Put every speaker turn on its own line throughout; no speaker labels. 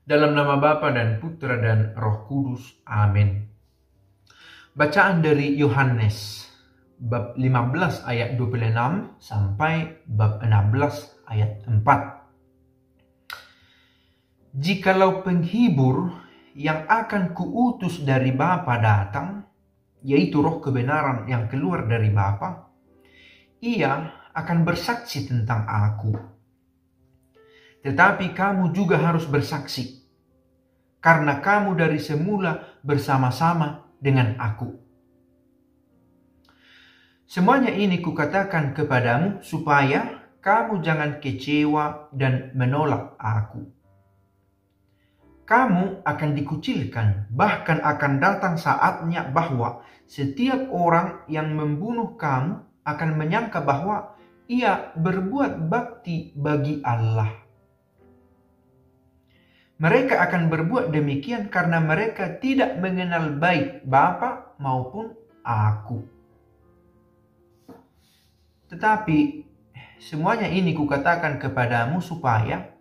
Dalam nama Bapa dan Putra dan Roh Kudus. Amin. Bacaan dari Yohanes bab 15 ayat 26 sampai bab 16 ayat 4. Jikalau penghibur yang akan kuutus dari Bapa datang, yaitu Roh kebenaran yang keluar dari Bapa, ia akan bersaksi tentang aku. Tetapi kamu juga harus bersaksi, karena kamu dari semula bersama-sama dengan aku. Semuanya ini kukatakan kepadamu supaya kamu jangan kecewa dan menolak aku. Kamu akan dikucilkan, bahkan akan datang saatnya bahwa setiap orang yang membunuh kamu akan menyangka bahwa ia berbuat bakti bagi Allah. Mereka akan berbuat demikian karena mereka tidak mengenal baik Bapa maupun aku. Tetapi semuanya ini kukatakan kepadamu supaya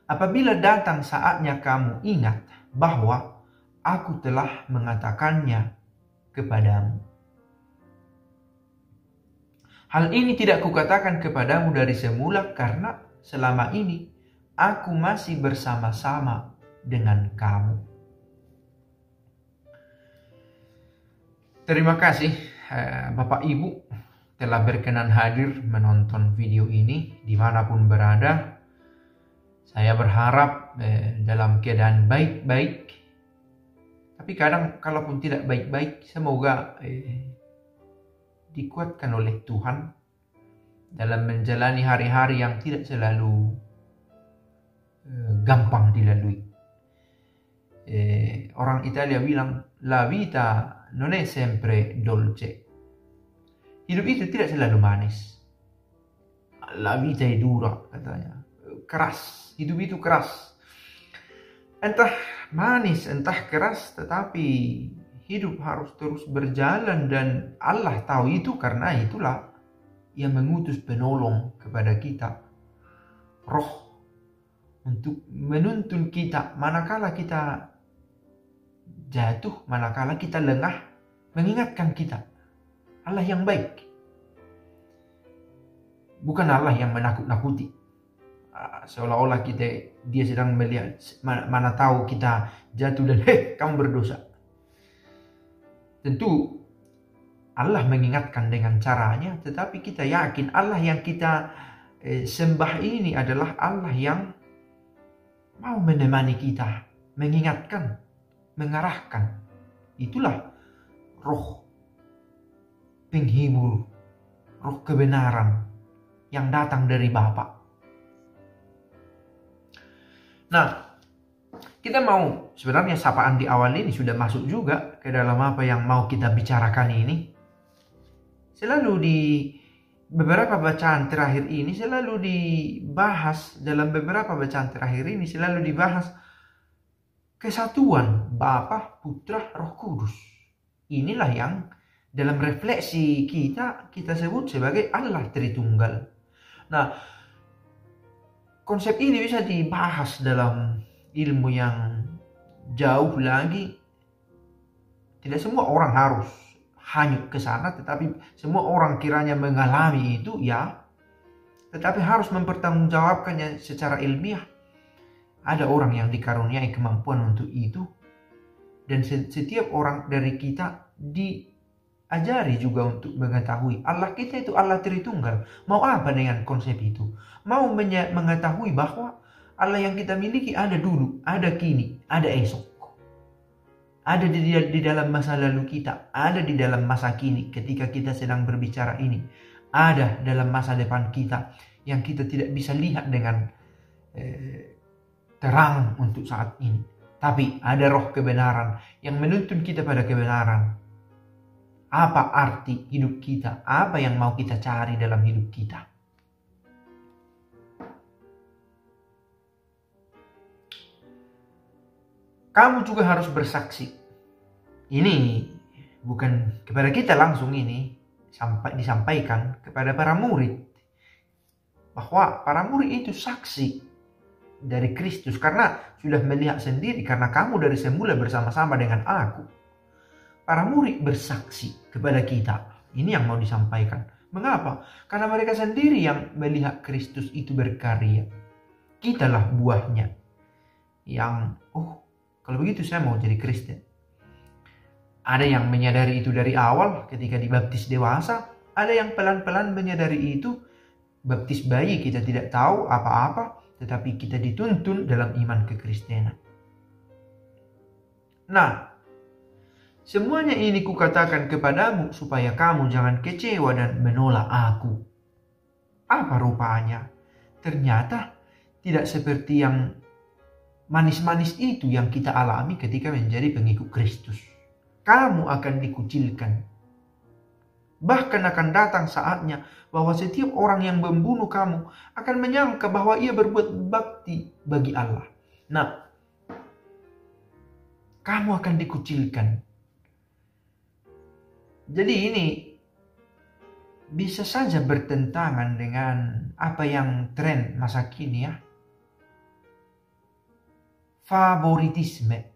apabila datang saatnya kamu ingat bahwa aku telah mengatakannya kepadamu. Hal ini tidak kukatakan kepadamu dari semula karena selama ini aku masih bersama-sama dengan kamu. Terima kasih Bapak Ibu telah berkenan hadir menonton video ini dimanapun berada. Saya berharap dalam keadaan baik-baik. Tapi kadang kalaupun tidak baik-baik, semoga dikuatkan oleh Tuhan dalam menjalani hari-hari yang tidak selalu gampang dilalui. Orang Italia bilang, la vita non è sempre dolce. Hidup itu tidak selalu manis. La vita è dura, katanya. Keras, hidup itu keras. Entah manis, entah keras, tetapi hidup harus terus berjalan dan Allah tahu itu, karena itulah Ia mengutus penolong kepada kita, Roh, untuk menuntun kita manakala kita jatuh, manakala kita lengah, mengingatkan kita. Allah yang baik, bukan Allah yang menakut-nakuti. Seolah-olah dia sedang melihat, mana tahu kita jatuh dan kamu berdosa. Tentu Allah mengingatkan dengan caranya, tetapi kita yakin Allah yang kita sembah ini adalah Allah yang mau menemani kita, mengingatkan, mengarahkan. Itulah Roh penghibur, Roh kebenaran yang datang dari Bapa. Nah, kita mau, sebenarnya sapaan di awal ini sudah masuk juga ke dalam apa yang mau kita bicarakan ini. Selalu di beberapa bacaan terakhir ini selalu dibahas, dalam beberapa bacaan terakhir ini selalu dibahas kesatuan Bapa, Putra, Roh Kudus. Inilah yang dalam refleksi kita sebut sebagai Allah Tritunggal. Nah, konsep ini bisa dibahas dalam ilmu yang jauh lagi. Tidak semua orang harus hanyut ke sana, tetapi semua orang kiranya mengalami itu, ya. Tetapi harus mempertanggungjawabkannya secara ilmiah. Ada orang yang dikaruniai kemampuan untuk itu, dan setiap orang dari kita diajari juga untuk mengetahui Allah kita itu Allah Tritunggal. Mau apa dengan konsep itu? Mau mengetahui bahwa Allah yang kita miliki ada dulu, ada kini, ada esok. Ada di dalam masa lalu kita, ada di dalam masa kini ketika kita sedang berbicara ini, ada dalam masa depan kita yang kita tidak bisa lihat dengan terang untuk saat ini. Tapi ada Roh kebenaran yang menuntun kita pada kebenaran. Apa arti hidup kita? Apa yang mau kita cari dalam hidup kita? Kamu juga harus bersaksi. Ini bukan kepada kita langsung, ini disampaikan kepada para murid. Bahwa para murid itu saksi dari Kristus, karena sudah melihat sendiri, karena kamu dari semula bersama-sama dengan aku. Para murid bersaksi kepada kita. Ini yang mau disampaikan. Mengapa? Karena mereka sendiri yang melihat Kristus itu berkarya. Kitalah buahnya yang, kalau begitu saya mau jadi Kristen. Ada yang menyadari itu dari awal ketika dibaptis dewasa. Ada yang pelan-pelan menyadari itu. Baptis bayi kita tidak tahu apa-apa, tetapi kita dituntun dalam iman kekristenan. Nah, semuanya ini kukatakan kepadamu supaya kamu jangan kecewa dan menolak aku. Apa rupanya? Ternyata tidak seperti yang manis-manis itu yang kita alami ketika menjadi pengikut Kristus. Kamu akan dikucilkan. Bahkan akan datang saatnya bahwa setiap orang yang membunuh kamu akan menyangka bahwa ia berbuat bakti bagi Allah. Nah, kamu akan dikucilkan. Jadi ini bisa saja bertentangan dengan apa yang tren masa kini ya. Favoritisme.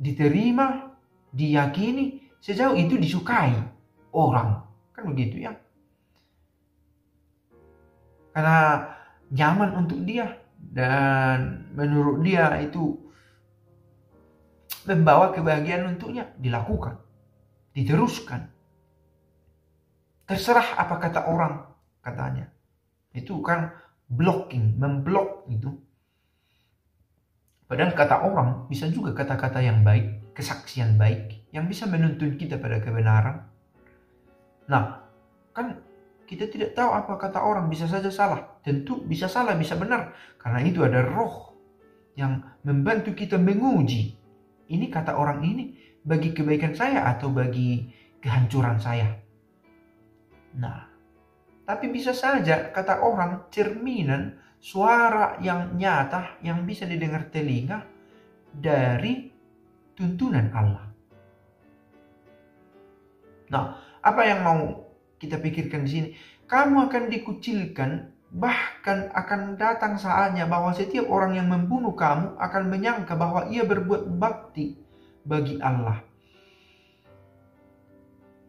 Diterima, diyakini, sejauh itu disukai orang, kan begitu ya, karena nyaman untuk dia dan menurut dia itu membawa kebahagiaan untuknya, dilakukan, diteruskan, terserah apa kata orang, katanya itu kan blocking, memblok itu. Padahal kata orang bisa juga kata-kata yang baik, kesaksian baik yang bisa menuntun kita pada kebenaran. Nah, kan kita tidak tahu apa kata orang, bisa saja salah. Tentu bisa salah, bisa benar. Karena itu ada roh yang membantu kita menguji. Ini kata orang ini bagi kebaikan saya atau bagi kehancuran saya. Nah, tapi bisa saja kata orang cerminan suara yang nyata yang bisa didengar telinga dari tuntunan Allah. Nah, apa yang mau kita pikirkan di sini? Kamu akan dikucilkan, bahkan akan datang saatnya bahwa setiap orang yang membunuh kamu akan menyangka bahwa ia berbuat bakti bagi Allah.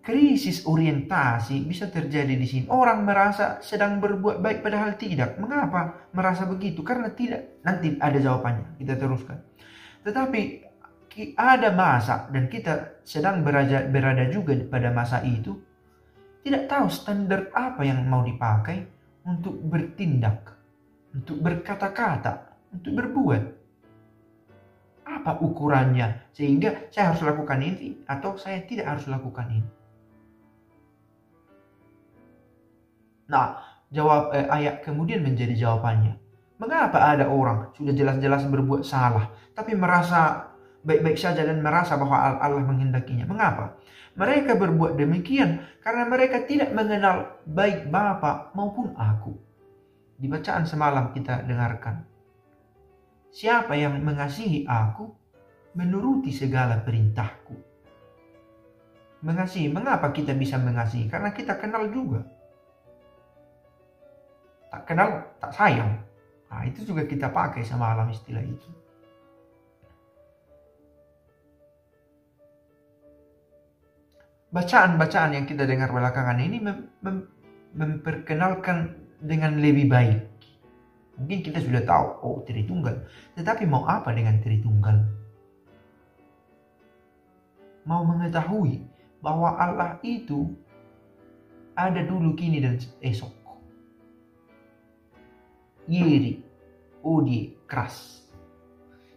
Krisis orientasi bisa terjadi di sini. Orang merasa sedang berbuat baik padahal tidak. Mengapa merasa begitu? Karena tidak. Nanti ada jawabannya. Kita teruskan. Tetapi ada masa dan kita sedang berada juga pada masa itu, tidak tahu standar apa yang mau dipakai untuk bertindak, untuk berkata-kata, untuk berbuat. Apa ukurannya sehingga saya harus lakukan ini atau saya tidak harus lakukan ini? Nah, ayat kemudian menjadi jawabannya. Mengapa ada orang sudah jelas-jelas berbuat salah tapi merasa baik-baik saja dan merasa bahwa Allah menghendakinya? Mengapa? Mereka berbuat demikian karena mereka tidak mengenal baik Bapa maupun aku. Di bacaan semalam kita dengarkan. Siapa yang mengasihi aku, menuruti segala perintahku. Mengasihi, mengapa kita bisa mengasihi? Karena kita kenal juga. Tak kenal, tak sayang. Nah, itu juga kita pakai semalam istilah itu. Bacaan-bacaan yang kita dengar belakangan ini memperkenalkan dengan lebih baik. Mungkin kita sudah tahu, Tritunggal. Tetapi mau apa dengan Tritunggal? Mau mengetahui bahwa Allah itu ada dulu, kini, dan esok. Yeri, Odie, Kras.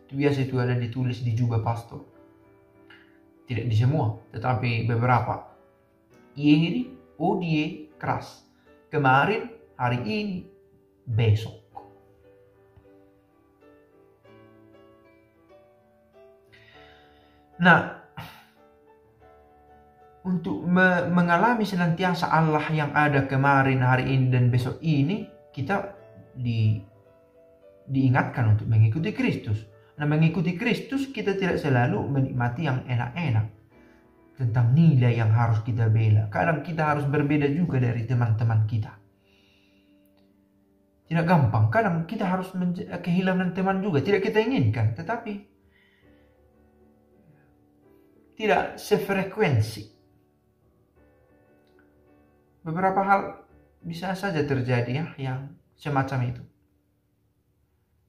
Itu biasa itu ada ditulis di jubah pastor. Tidak di semua, tetapi beberapa. Yeri, Odie, Kras. Kemarin, hari ini, besok. Nah, untuk mengalami senantiasa Allah yang ada kemarin, hari ini, dan besok ini, kita diingatkan untuk mengikuti Kristus. Nah, mengikuti Kristus kita tidak selalu menikmati yang enak-enak. Tentang nilai yang harus kita bela. Kadang kita harus berbeda juga dari teman-teman kita. Tidak gampang. Kadang kita harus kehilangan teman juga. Tidak kita inginkan, tetapi tidak sefrekuensi. Beberapa hal bisa saja terjadi ya yang semacam itu.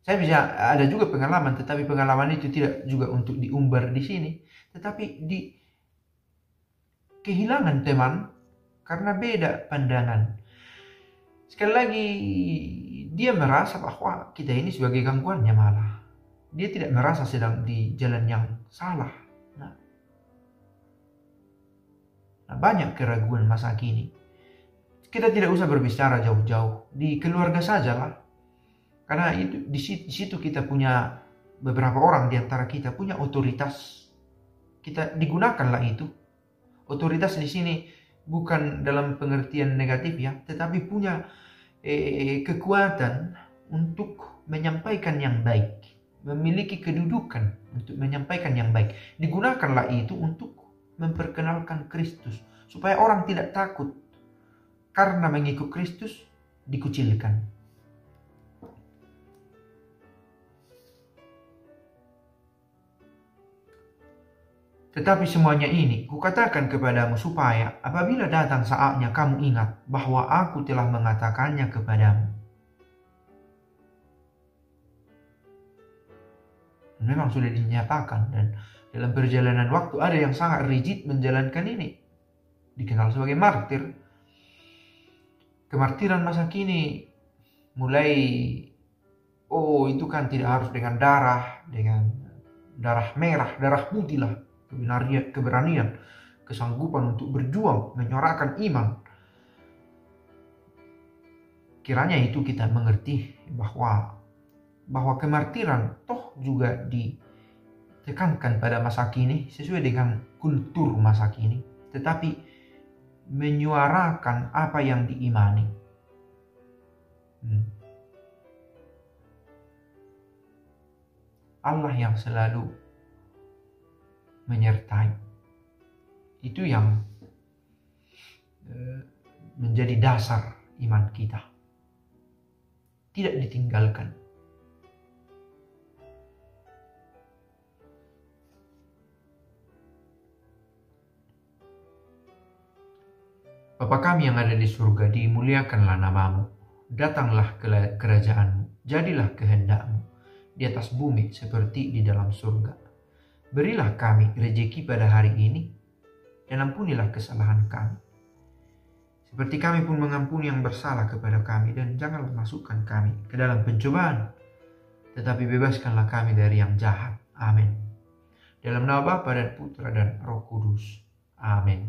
Saya bisa ada juga pengalaman, tetapi pengalaman itu tidak juga untuk diumbar di sini, tetapi di kehilangan teman karena beda pandangan. Sekali lagi, dia merasa bahwa kita ini sebagai gangguannya malah. Dia tidak merasa sedang di jalan yang salah. Nah, banyak keraguan masa kini. Kita tidak usah berbicara jauh-jauh. Di keluarga sajalah. Karena itu di situ kita punya beberapa orang di antara kita punya otoritas. Kita digunakanlah itu. Otoritas di sini bukan dalam pengertian negatif ya, tetapi punya kekuatan untuk menyampaikan yang baik, memiliki kedudukan untuk menyampaikan yang baik. Digunakanlah itu untuk memperkenalkan Kristus, supaya orang tidak takut karena mengikut Kristus dikucilkan. Tetapi semuanya ini kukatakan kepadamu supaya apabila datang saatnya kamu ingat bahwa aku telah mengatakannya kepadamu. Memang sudah dinyatakan, dan dalam perjalanan waktu ada yang sangat rigid menjalankan ini. Dikenal sebagai martir. Kemartiran masa kini mulai, itu kan tidak harus dengan darah merah, darah putih lah. Keberanian, kesanggupan untuk berjuang, menyuarakan iman. Kiranya itu kita mengerti bahwa kemartiran toh juga ditekankan pada masa kini sesuai dengan kultur masa kini, tetapi menyuarakan apa yang diimani. Allah yang selalu menyertai. Itu yang menjadi dasar iman kita. Tidak ditinggalkan. Bapa kami yang ada di surga, dimuliakanlah namamu. Datanglah kerajaanmu. Jadilah kehendakmu di atas bumi seperti di dalam surga. Berilah kami rejeki pada hari ini, dan ampunilah kesalahan kami, seperti kami pun mengampuni yang bersalah kepada kami. Dan janganlah masukkan kami ke dalam pencobaan, tetapi bebaskanlah kami dari yang jahat. Amin. Dalam nama Bapa dan Putra dan Roh Kudus. Amin.